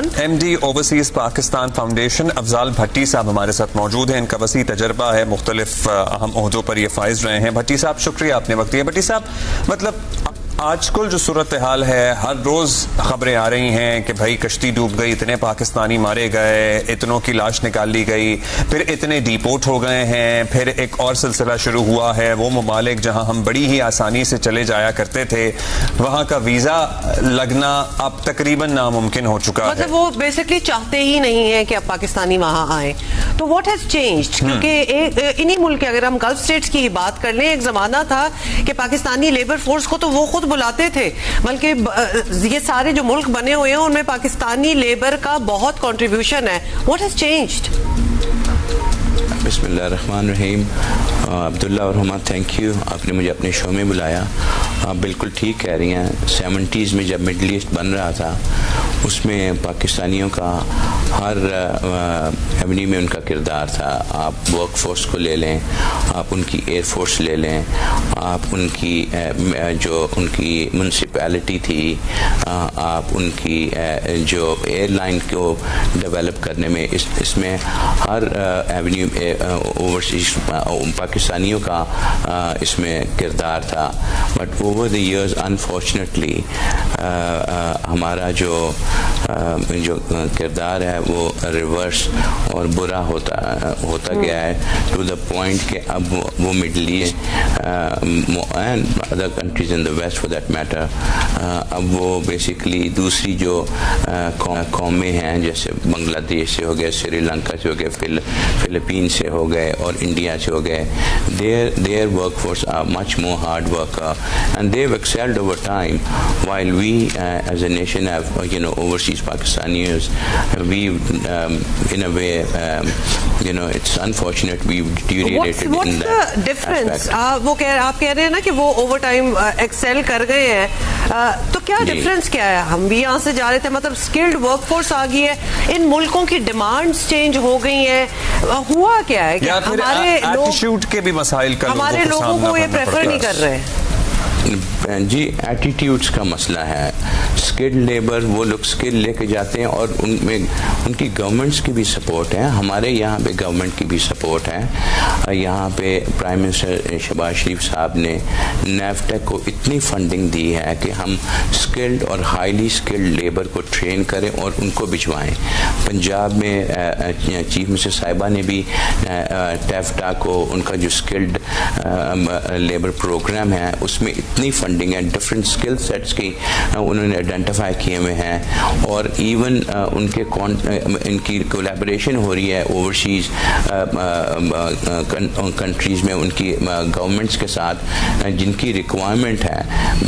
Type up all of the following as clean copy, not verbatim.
MD overseas Pakistan foundation Afzal بھٹی صاحب ہمارے ساتھ موجود ہیں. ان کا وسیع تجربہ ہے, مختلف اہم عہدوں پر یہ فائز رہے ہیں. بھٹی صاحب شکریہ آپ نے وقت دیا. بھٹی صاحب مطلب آج کل جو صورتحال ہے, ہر روز خبریں آ رہی ہیں کہ بھائی کشتی ڈوب گئی, اتنے پاکستانی مارے گئے, اتنوں کی لاش نکال لی گئی, پھر اتنے ڈیپورٹ ہو گئے ہیں, پھر ایک اور سلسلہ شروع ہوا ہے. وہ ممالک جہاں ہم بڑی ہی آسانی سے چلے جایا کرتے تھے, وہاں کا ویزا لگنا اب تقریباً ناممکن ہو چکا ہے. مطلب وہ بیسکلی چاہتے ہی نہیں ہیں کہ اب پاکستانی وہاں آئیں. تو واٹ ہیز چینجڈ؟ کیونکہ انہی ملک اگر ہم گلف اسٹیٹس کی ہی بات کر لیں, ایک زمانہ تھا کہ پاکستانی لیبر فورس کو تو وہ خود بلاتے تھے, بلکہ یہ سارے جو ملک بنے ہوئے ہیں ان میں پاکستانی لیبر کا بہت کنٹریبیوشن ہے. What has changed? بسم اللہ الرحمن الرحیم. عبداللہ اور حماد, تھینک یو, آپ نے مجھے اپنے شو میں بلایا. آپ بالکل ٹھیک کہہ رہی ہیں. 70s میں جب مڈل ایسٹ بن رہا تھا, اس میں پاکستانیوں کا ہر ایونیو میں ان کا کردار تھا. آپ ورک فورس کو لے لیں, آپ ان کی ایئر فورس لے لیں, آپ ان کی جو ان کی میونسپیلٹی تھی, آپ ان کی جو ایئر لائن کو ڈیولپ کرنے میں, اس میں ہر ایونیو اوورسیز پاکستانیوں کا اس میں کردار تھا. But over the years unfortunately ہمارا جو کردار ہے وہ ریورس اور برا ہوتا گیا ہے, ٹو دا پوائنٹ کہ اب وہ middle east and other countries in the west for that matter, اب وہ بیسکلی دوسری جو قومیں ہیں, جیسے بنگلہ دیش سے ہو گئے, سری لنکا سے ہو گئے, فلپین سے ہو گئے اور انڈیا سے ہو گئے, their workforce are much more hard worker and they've excelled over time, while we as a nation have overseas Pakistanis, we in a way it's unfortunate we've deteriorated. What's the difference? وہ آپ کہہ رہے ہیں نا کہ وہ over time axial کر گئے ہیں, تو کیا ڈفرینس کیا ہے؟ ہم بھی یہاں سے جا رہے تھے, مطلب اسکلڈ ورک فورس آ گئی ہے, ان ملکوں کی ڈیمانڈز چینج ہو گئی ہیں, ہوا کیا ہے کہ ہمارے ایٹیٹیوڈ کے بھی مسائل کا ہمارے لوگوں کو یہ پریفر نہیں کر رہے؟ جی ایٹیٹیوڈس کا مسئلہ ہے. اسکلڈ لیبر وہ لوگ اسکل لے کے جاتے ہیں اور ان میں ان کی گورنمنٹس کی بھی سپورٹ ہے, ہمارے یہاں پہ گورنمنٹ کی بھی سپورٹ ہے. یہاں پہ پرائم منسٹر شہباز شریف صاحب نے نیفٹیک کو اتنی فنڈنگ دی ہے کہ ہم اسکلڈ اور ہائیلی اسکلڈ لیبر کو ٹرین کریں اور ان کو بھجوائیں. پنجاب میں چیف منسٹر صاحبہ نے بھی ٹیفٹا کو ان کا جو اسکلڈ لیبر پروگرام ہے اس میں اتنی فنڈنگ ہے, ڈفرینٹ اسکل سیٹس کی انہوں نے آئیڈینٹیفائی کیے ہوئے ہیں, اور ایون ان کی کولیبریشن ہو رہی ہے اوورسیز کنٹریز میں ان کی گورنمنٹس کے ساتھ, جن کی ریکوائرمنٹ ہے.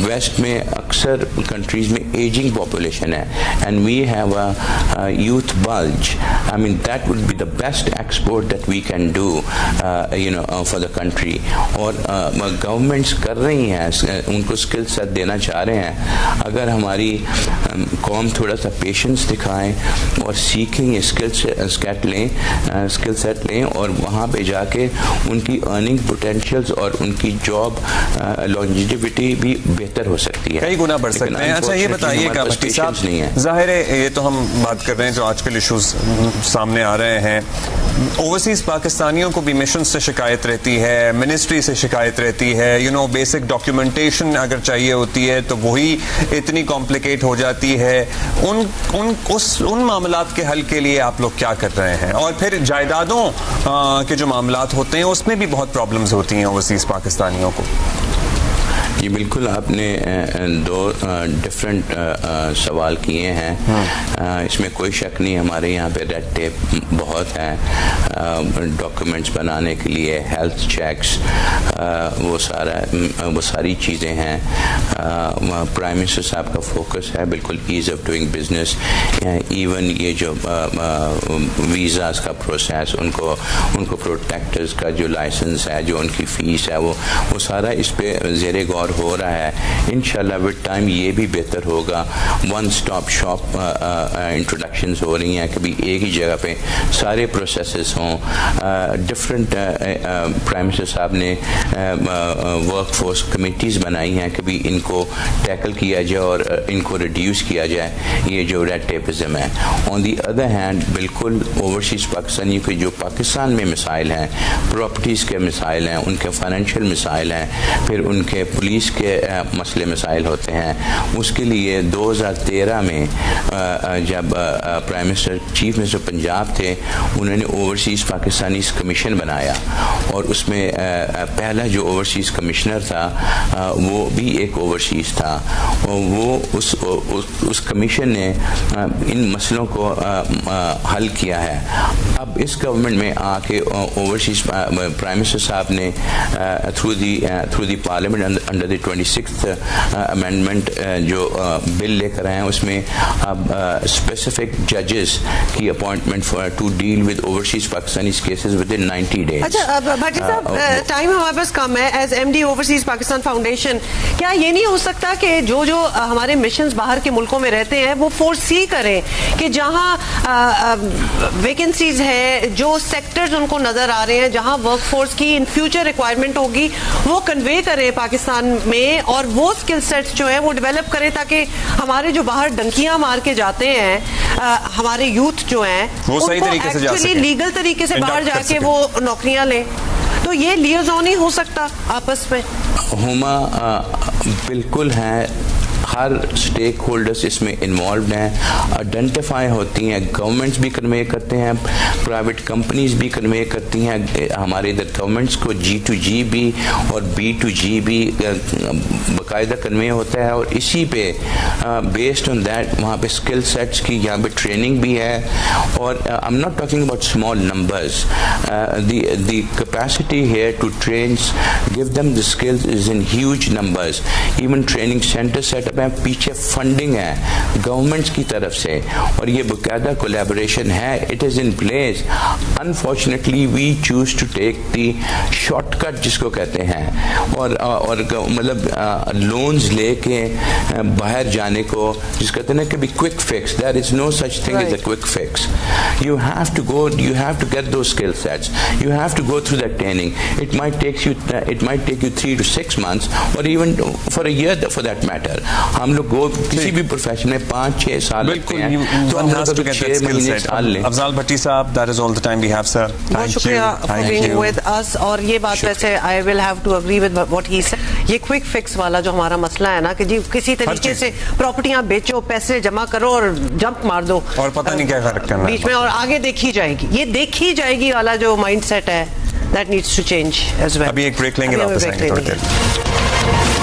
ویسٹ میں اکثر کنٹریز میں ایجنگ پاپولیشن ہے, and we have a youth bulge. I mean that would be the best export that we can do for the country. اور گورنمنٹس کر رہی ہیں, ان کو اسکل سیٹ دینا چاہ رہے ہیں. اگر ہماری قوم تھوڑا سا پیشنس دکھائیں اور سیکھیں اسکل سیٹ لیں اور وہاں پہ جا کے ان کی ارننگ پوٹینشیلز اور ان کی جاب لانجیویٹی بھی بہتر ہو سکتی ہے, کئی گنا بڑھ سکتے ہیں. اچھا یہ بتائیے کہ بھٹی صاحب, ظاہر ہے یہ تو ہم بات کر رہے ہیں جو آج کل ایشوز سامنے آ رہے ہیں. اوورسیز پاکستانیوں کو بھی مشن سے شکایت رہتی ہے, منسٹری سے شکایت رہتی ہے, بیسک ڈاکیومنٹیشن اگر چاہیے ہوتی ہے تو وہی اتنی کمپلیکیٹ ہو جاتی ہے. ان معاملات کے حل کے لیے آپ لوگ کیا کر رہے ہیں؟ اور پھر جائیدادوں کے جو معاملات ہوتے ہیں اس میں بھی بہت پرابلمز ہوتی ہیں اوورسیز پاکستانیوں کو. جی بالکل, آپ نے دو ڈفرینٹ سوال کیے ہیں. اس میں کوئی شک نہیں, ہمارے یہاں پہ ریڈ ٹیپ بہت ہے ڈاکیومنٹس بنانے کے لیے, ہیلتھ چیکس, وہ ساری چیزیں ہیں. پرائم منسٹر صاحب کا فوکس ہے بالکل as of doing business. Even یہ جو ویزاز کا پروسیس, ان کو پروٹیکٹرز کا جو لائسنس ہے, جو ان کی فیس ہے, وہ سارا اس پہ زیر غور ہو رہا ہے. انشاءاللہ ود ٹائم یہ بھی بہتر ہوگا. ون اسٹاپ شاپ انٹروڈکشنز ہو رہی ہیں, کبھی ایک ہی جگہ پہ سارے پروسیسز ہوں. ڈفرینٹ پرائم منسٹر صاحب نے ورک فورس کمیٹیز بنائی ہیں, کبھی ان کو ٹیکل کیا جائے اور ان کو ریڈیوس کیا جائے, یہ جو ریڈ ٹیپزم ہے. آن دی ادر ہینڈ بالکل اوورسیز پاکستانیوں کے جو پاکستان میں مسائل ہیں, پراپرٹیز کے مسائل ہیں, ان کے فائنینشیل مسائل ہیں, پھر ان کے پولیس کے مسئلے مسائل ہوتے ہیں. اس کے لیے 2013 میں جب prime minister chief minister Punjab تھے, انہوں نے اوورسیز پاکستانیز کمیشن بنایا, اور اس میں پہلا جو اوورسیز کمشنر تھا وہ بھی ایک اوورسیز تھا. وہ اس کمیشن نے ان مسئلوں کو حل کیا ہے. اب اس گورنمنٹ میں آ کے اوورسیز پرائم منسٹر صاحب نے through the parliament under the 26th amendment جو بل لے کر آئے ہیں, اس میں اب اسپیسیفک ججز کی appointment to deal with overseas Pakistanis cases with in 90 days. اچھا بھٹی صاحب, ٹائم ہمارے پاس کم ہے. As M D overseas Pakistan foundation, کیا یہ نہیں ہو سکتا کہ جو ہمارے مشنز باہر کے ملکوں میں رہتے ہیں وہ فورس سی کریں کہ جہاں ویکنسیز ہے, جو سیکٹرز ان کو نظر آ رہے ہیں جہاں ورک فورس کی ان فیوچر ریکوائرمنٹ ہوگی, وہ کنوے کریں پاکستان میں, اور وہ اسکل سیٹس جو ہیں وہ ڈیولپ کریں, تاکہ ہمارے جو باہر ڈنکیاں مار کے جاتے ہیں ہمارے یوتھ جو ہیں وہ صحیح طریقے سے جا سکیں, لیگل طریقے سے باہر جا کے وہ نوکریاں لیں. تو یہ لیزون ہی ہو سکتا آپس میں. ہما بالکل ہیں, ہر اسٹیک ہولڈرس اس میں انوالوڈ ہیں, آئیڈینٹیفائی ہوتی ہیں, گورنمنٹس بھی کنوے کرتے ہیں, پرائیویٹ کمپنیز بھی کنوے کرتی ہیں. ہمارے ادھر گورنمنٹس کو G2G بھی اور B2G بھی باقاعدہ کنوے ہوتا ہے, اور اسی پہ بیسڈ آن دیٹ وہاں پہ اسکل سیٹس کی یہاں پہ ٹریننگ بھی ہے. اور I'm not talking about small numbers. The capacity here to train, give them the skills is in huge numbers. Even training center set up, پیچھے فنڈنگ ہے گورنمنٹس کی طرف سے, اور یہ باقاعدہ کولیبوریشن ہے. It is in place. Unfortunately we choose to take the shortcut جس کو کہتے ہیں, اور مطلب لونز لے کے باہر جانے کو جس کہتے ہیں کہ بھی quick fix. There is no such thing as a quick fix. You have to go, you have to get those skill sets, you have to go through that training. It might take you 3 to 6 months, or even for a year for that matter. ہم لوگ کسی بھی profession میں 5-6 سال لگتے ہیں, تو ہم لوگ 6 مہینے سال لیں. افضال بھٹی صاحب, that is all the time we have, sir. بہت شکریہ for being with us. اور یہ بات ویسے I will have to agree with what he said. یہ کوئک فکس والا جو ہمارا مسئلہ ہے نا, کہ جی کسی طریقے سے پراپرٹیاں بیچو, پیسے جمع کرو اور جمپ مار دو, اور پتہ نہیں کیا فرق کرنا ہے بیچ میں, اور آگے دیکھی جائے گی, یہ دیکھی جائے گی والا جو مائنڈ سیٹ ہے, that needs to change as well. ابھی ایک بریک لیں گے, واپس آئیں گے تھوڑی دیر.